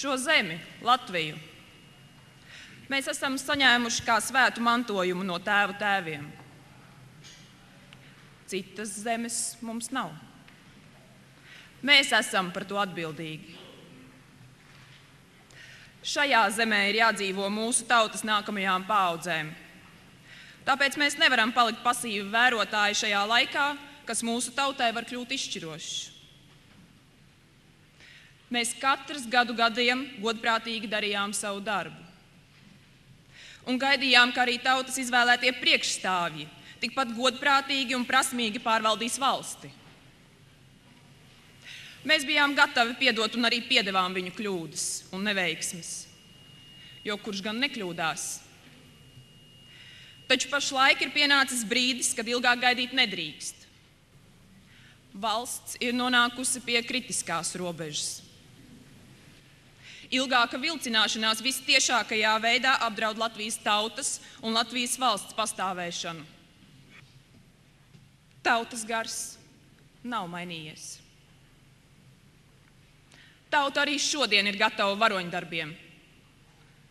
šo zemi, Latviju, mēs esam saņēmuši kā svētu mantojumu no tēvu tēviem. Citas zemes mums nav. Mēs esam par to atbildīgi. Šajā zemē ir jādzīvo mūsu tautas nākamajām paaudzēm. Tāpēc mēs nevaram palikt pasīvi vērotāji šajā laikā, kas mūsu tautai var kļūt izšķirošs. Mēs katrs gadu gadiem godprātīgi darījām savu darbu. Un gaidījām, ka arī tautas izvēlētie priekšstāvji tikpat godprātīgi un prasmīgi pārvaldīs valsti. Mēs bijām gatavi piedot un arī piedevām viņu kļūdas un neveiksmes, jo kurš gan nekļūdās. Taču pašlaik ir pienācis brīdis, kad ilgāk gaidīt nedrīkst. Valsts ir nonākusi pie kritiskās robežas. Ilgāka vilcināšanās vistiešākajā veidā apdraud Latvijas tautas un Latvijas valsts pastāvēšanu. Tautas gars nav mainījies. Tauta arī šodien ir gatava varoņdarbiem,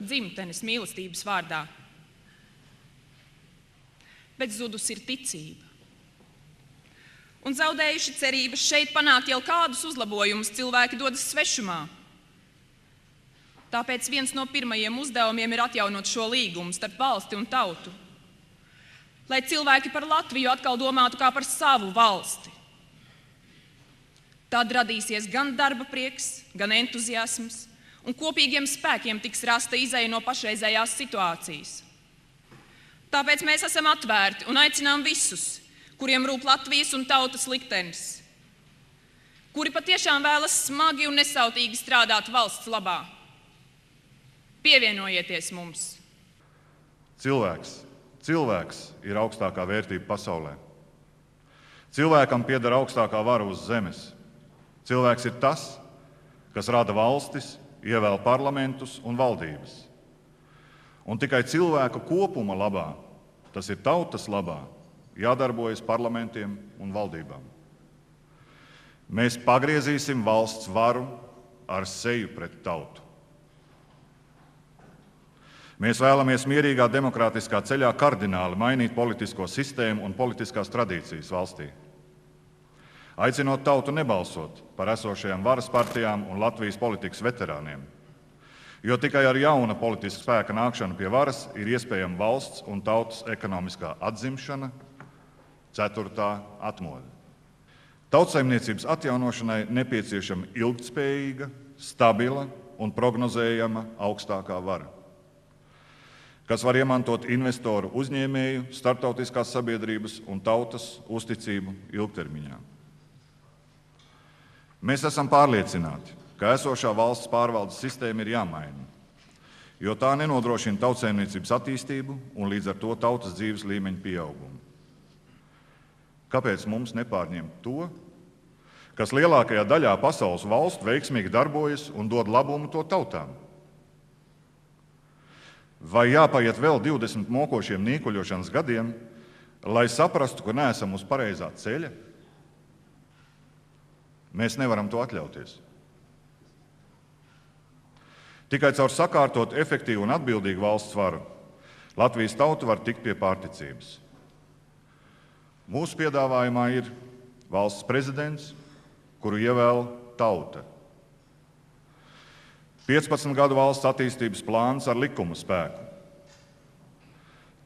dzimtenes mīlestības vārdā. Bet zudus ir ticība. Un zaudējuši cerības šeit panākt jau kādus uzlabojumus, cilvēki dodas svešumā. Tāpēc viens no pirmajiem uzdevumiem ir atjaunot šo līgumu starp valsti un tautu, lai cilvēki par Latviju atkal domātu kā par savu valsti. Tad radīsies gan darba prieks, gan entuziasms, un kopīgiem spēkiem tiks rasta izeja no pašreizējās situācijas. Tāpēc mēs esam atvērti un aicinām visus, kuriem rūp Latvijas un tautas liktenis, kuri patiešām vēlas smagi un nesautīgi strādāt valsts labā. Pievienojieties mums! Cilvēks ir augstākā vērtība pasaulē. Cilvēkam pieder augstākā vara uz zemes. Cilvēks ir tas, kas rada valstis, ievēl parlamentus un valdības. Un tikai cilvēku kopuma labā, tas ir tautas labā, jādarbojas parlamentiem un valdībām. Mēs pagriezīsim valsts varu ar seju pret tautu. Mēs vēlamies mierīgā demokrātiskā ceļā kardināli mainīt politisko sistēmu un politiskās tradīcijas valstī. Aicinot tautu nebalsot par esošajām varas partijām un Latvijas politikas veterāniem, jo tikai ar jauna politiska spēka nākšanu pie varas ir iespējama valsts un tautas ekonomiskā atzimšana, 4. atmodu. Tautsaimniecības atjaunošanai nepieciešama ilgtspējīga, stabila un prognozējama augstākā vara, kas var iemantot investoru, uzņēmēju, starptautiskās sabiedrības un tautas uzticību ilgtermiņā. Mēs esam pārliecināti, ka esošā valsts pārvaldes sistēma ir jāmaina, jo tā nenodrošina tautsaimniecības attīstību un līdz ar to tautas dzīves līmeņa pieaugumu. Kāpēc mums nepārņemt to, kas lielākajā daļā pasaules valstu veiksmīgi darbojas un dod labumu to tautām? Vai jāpaiet vēl 20 mokošiem nīkuļošanas gadiem, lai saprastu, ka neesam uz pareizā ceļa? Mēs nevaram to atļauties. Tikai caur sakārtot efektīvu un atbildīgu valsts varu Latvijas tauta var tikt pie pārticības. Mūsu piedāvājumā ir valsts prezidents, kuru ievēl tauta. 15 gadu valsts attīstības plāns ar likuma spēku.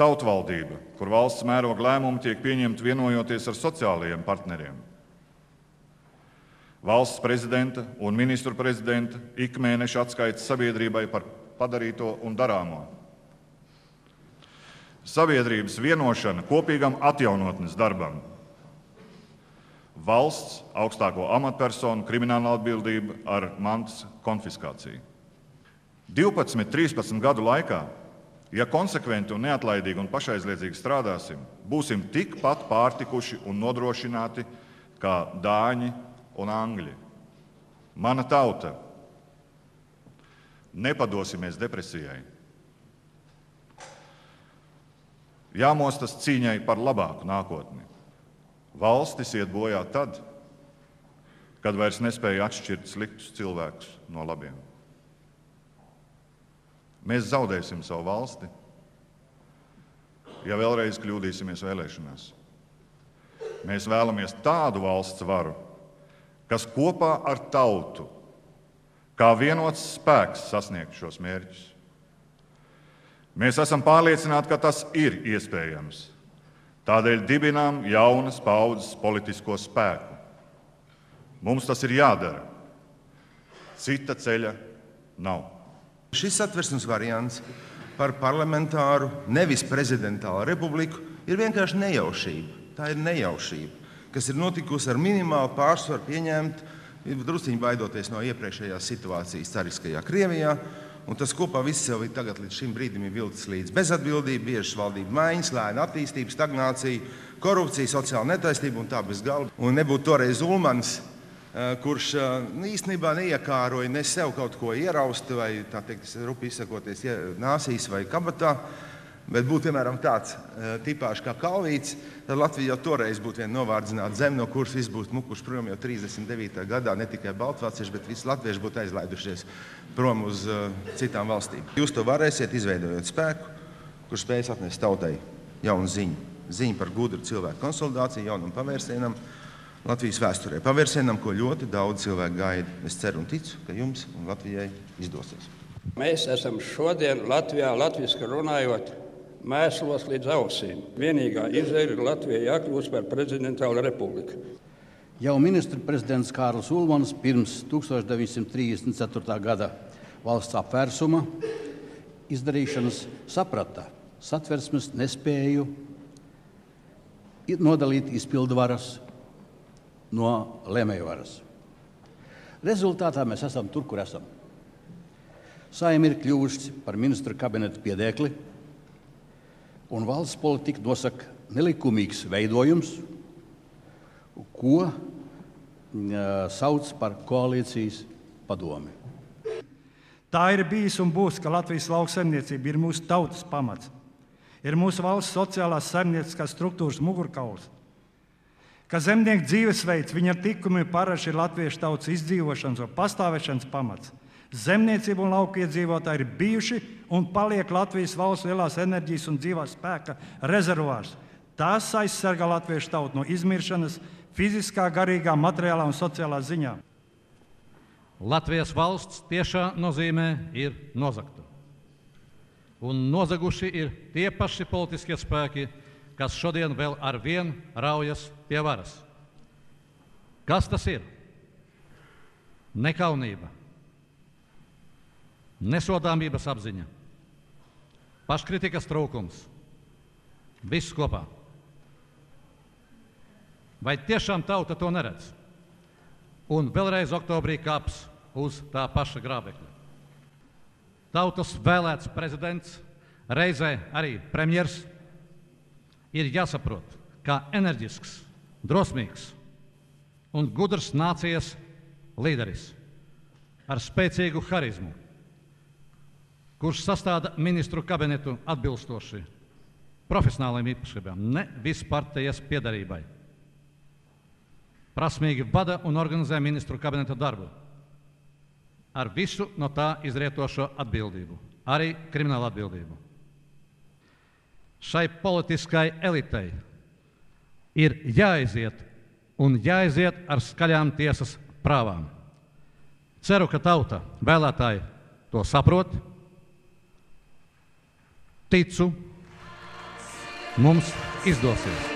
Tautvaldība, kur valsts mēroga lēmumi tiek pieņemti vienojoties ar sociālajiem partneriem. Valsts prezidenta un ministru prezidenta ikmēneša atskaites sabiedrībai par padarīto un darāmo. Sabiedrības vienošana kopīgam atjaunotnes darbam. Valsts augstāko amatpersonu krimināla atbildība ar mantas konfiskāciju. 12-13 gadu laikā, ja konsekventi un neatlaidīgi un pašaizliedzīgi strādāsim, būsim tikpat pārtikuši un nodrošināti kā dāņi un angļi. Mana tauta, nepadosimies depresijai. Jāmostas cīņai par labāku nākotni. Valstis iet bojā tad, kad vairs nespēja atšķirt sliktus cilvēkus no labiem. Mēs zaudēsim savu valsti, ja vēlreiz kļūdīsimies vēlēšanās. Mēs vēlamies tādu valsts varu, kas kopā ar tautu, kā vienots spēks sasniegt šos mērķus. Mēs esam pārliecināti, ka tas ir iespējams. Tādēļ dibinām jaunas paaudzes politisko spēku. Mums tas ir jādara. Cita ceļa nav. Šis Satversmes variants par parlamentāru, nevis prezidentālu republiku, ir vienkārši nejaušība. Tā ir nejaušība, kas ir notikusi ar minimālu pārsvaru pieņemt, drusciņi baidoties no iepriekšējās situācijas cariskajā Krievijā. Un tas kopā viss jau tagad līdz šim brīdim ir vilcis līdz bezatbildību, biežas valdību maiņas, lēna attīstība, stagnācija, korupcija, sociāla netaisnība un tā bez galva. Un nebūtu toreiz Ulmans, kurš īstenībā neiekāroja ne sev kaut ko ieraust vai, tā teikt, rupi izsakoties, nāsīs vai kabatā, bet būtu, piemēram, tāds tipāžs kā Kalvīts, tad Latvija jau toreiz būtu viena novārdzināta zeme, no kuras viss būtu mukuši prom jau 39. gadā, ne tikai baltvācieši, bet visi latvieši būtu aizlaidušies prom uz citām valstīm. Jūs to varēsiet, izveidojot spēku, kurš spējas atnest tautai jaunu ziņu. Ziņu par gudru cilvēku konsolidāciju, jaunam pavērsienam Latvijas vēsturē. Pavērsienam, ko ļoti daudz cilvēku gaida. Es ceru un ticu, ka jums un Latvijai izdosies. Mēs esam šodien Latvijā, latviski runājot, mēslos līdz ausīm. Vienīgā izēja ir Latvijai jākļūst par prezidentālu republiku. Jau ministra prezidents Kārlis Ulmans pirms 1934. gada valsts apvērsuma izdarīšanas saprata Satversmes nespēju nodalīt izpildvaras no lēmējvaras. Rezultātā mēs esam tur, kur esam. Saeima ir kļuvusi par ministru kabineta piedēkli, un valsts politika nosaka nelikumīgs veidojums, ko sauc par koalīcijas padomi. Tā ir bijis un būs, ka Latvijas lauksaimniecība ir mūsu tautas pamats, ir mūsu valsts sociālās saimnieciskās struktūras mugurkauls, ka zemnieku dzīvesveids, viņa tikumi paraši ir latviešu tautas izdzīvošanas un pastāvēšanas pamats. Zemniecība un lauku iedzīvotāji ir bijuši un paliek Latvijas valsts lielās enerģijas un dzīvā spēka rezervuārs. Tās aizsargā latviešu tautu no izmiršanas fiziskā, garīgā, materiālā un sociālā ziņā. Latvijas valsts tiešā nozīmē ir nozagta. Un nozaguši ir tie paši politiskie spēki, kas šodien vēl ar vienu raujas pie varas. Kas tas ir? Nekaunība, nesodāmības apziņa, paškritikas trūkums, viss kopā. Vai tiešām tauta to neredz? Un vēlreiz oktobrī kāps uz tā paša grābekļa. Tautas vēlēts prezidents, reizē arī premjers, ir jāsaprot, kā enerģisks, drosmīgs un gudrs nācijas līderis ar spēcīgu harizmu, kurš sastāda ministru kabinetu atbilstoši profesionālajiem īpašībām, ne vispartijas piedarībai. Prasmīgi vada un organizē ministru kabineta darbu ar visu no tā izrietošo atbildību, arī kriminālu atbildību. Šai politiskai elitei ir jāiziet un jāiziet ar skaļām tiesas prāvām. Ceru, ka tauta, vēlētāji to saprot. Ticu, mums izdosies.